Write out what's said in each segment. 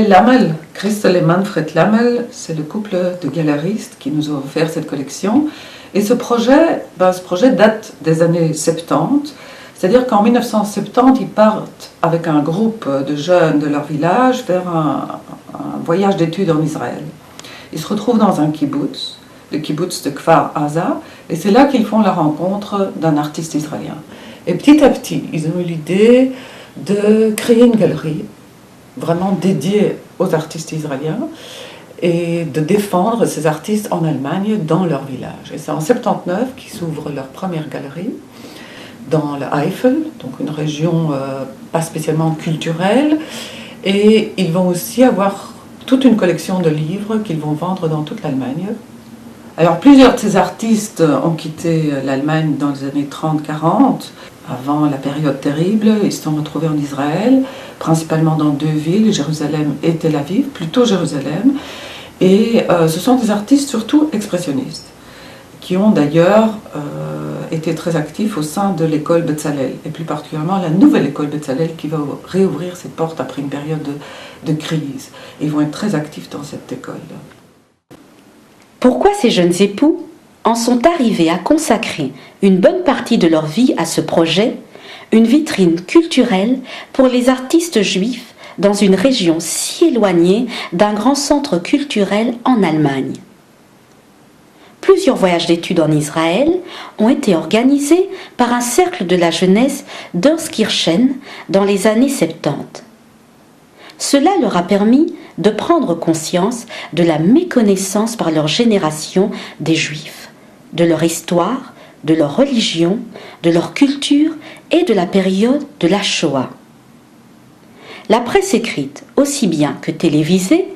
Les Lammel, Christel et Manfred Lammel, c'est le couple de galeristes qui nous ont offert cette collection. Et ce projet date des années 70, c'est-à-dire qu'en 1970, ils partent avec un groupe de jeunes de leur village vers un voyage d'études en Israël. Ils se retrouvent dans un kibbutz, le kibbutz de Kfar Aza, et c'est là qu'ils font la rencontre d'un artiste israélien. Et petit à petit, ils ont eu l'idée de créer une galerie vraiment dédiée aux artistes israéliens et de défendre ces artistes en Allemagne dans leur village. Et c'est en 79 qu'ils s'ouvrent leur première galerie dans le Eifel, donc une région pas spécialement culturelle, et ils vont aussi avoir toute une collection de livres qu'ils vont vendre dans toute l'Allemagne. Alors plusieurs de ces artistes ont quitté l'Allemagne dans les années 30-40, avant la période terrible. Ils se sont retrouvés en Israël, principalement dans deux villes, Jérusalem et Tel Aviv, plutôt Jérusalem. Et ce sont des artistes surtout expressionnistes, qui ont d'ailleurs été très actifs au sein de l'école Bezalel, et plus particulièrement la nouvelle école Bezalel qui va réouvrir ses portes après une période de crise. Ils vont être très actifs dans cette école. Pourquoi ces jeunes époux en sont arrivés à consacrer une bonne partie de leur vie à ce projet, une vitrine culturelle pour les artistes juifs dans une région si éloignée d'un grand centre culturel en Allemagne? Plusieurs voyages d'études en Israël ont été organisés par un cercle de la jeunesse d'Erskirchen dans les années 70. Cela leur a permis de prendre conscience de la méconnaissance par leur génération des Juifs, de leur histoire, de leur religion, de leur culture et de la période de la Shoah. La presse écrite, aussi bien que télévisée,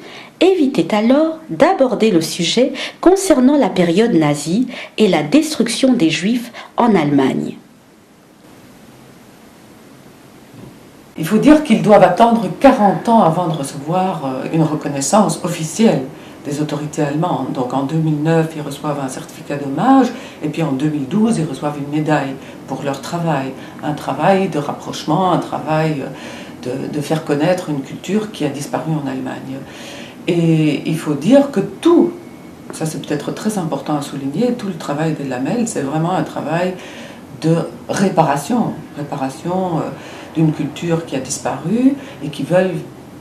évitait alors d'aborder le sujet concernant la période nazie et la destruction des Juifs en Allemagne. Il faut dire qu'ils doivent attendre 40 ans avant de recevoir une reconnaissance officielle des autorités allemandes. Donc en 2009, ils reçoivent un certificat d'hommage, et puis en 2012, ils reçoivent une médaille pour leur travail. Un travail de rapprochement, un travail de faire connaître une culture qui a disparu en Allemagne. Et il faut dire que tout, ça c'est peut-être très important à souligner, tout le travail des Lammel, c'est vraiment un travail de réparation d'une culture qui a disparu et qui veulent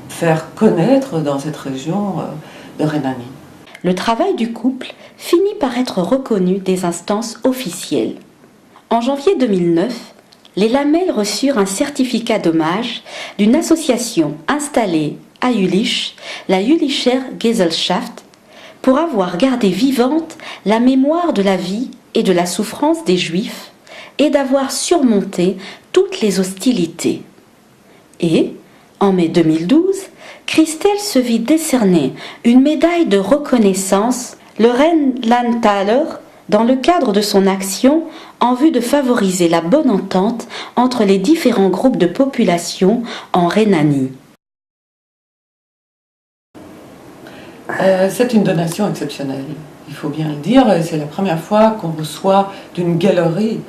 faire connaître dans cette région de Rhénanie. Le travail du couple finit par être reconnu des instances officielles. En janvier 2009, les Lammel reçurent un certificat d'hommage d'une association installée à Jülich, la Jülicher Gesellschaft, pour avoir gardé vivante la mémoire de la vie et de la souffrance des Juifs et d'avoir surmonté toutes les hostilités. Et, en mai 2012, Christel se vit décerner une médaille de reconnaissance, le Rheinlandtaler, dans le cadre de son action en vue de favoriser la bonne entente entre les différents groupes de population en Rhénanie. C'est une donation exceptionnelle, il faut bien le dire. C'est la première fois qu'on reçoit d'une galerie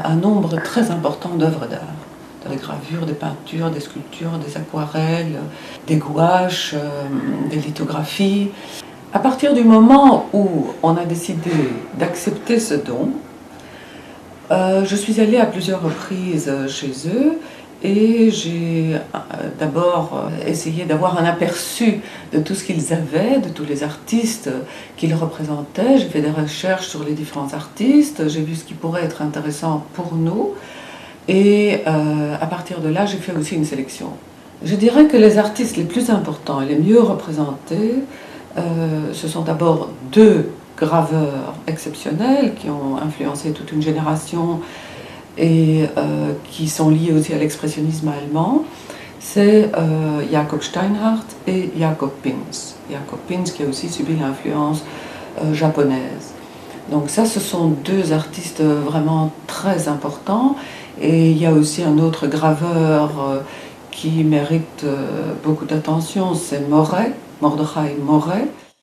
un nombre très important d'œuvres d'art. Des gravures, des peintures, des sculptures, des aquarelles, des gouaches, des lithographies. À partir du moment où on a décidé d'accepter ce don, je suis allée à plusieurs reprises chez eux et j'ai d'abord essayé d'avoir un aperçu de tout ce qu'ils avaient, de tous les artistes qu'ils représentaient. J'ai fait des recherches sur les différents artistes, j'ai vu ce qui pourrait être intéressant pour nous. Et à partir de là, j'ai fait aussi une sélection. Je dirais que les artistes les plus importants et les mieux représentés, ce sont d'abord deux graveurs exceptionnels qui ont influencé toute une génération et qui sont liés aussi à l'expressionnisme allemand. C'est Jakob Steinhardt et Jakob Pins. Jakob Pins qui a aussi subi l'influence japonaise. Donc ça, ce sont deux artistes vraiment très importants. Et il y a aussi un autre graveur qui mérite beaucoup d'attention, c'est Moret, Mordechai Moret.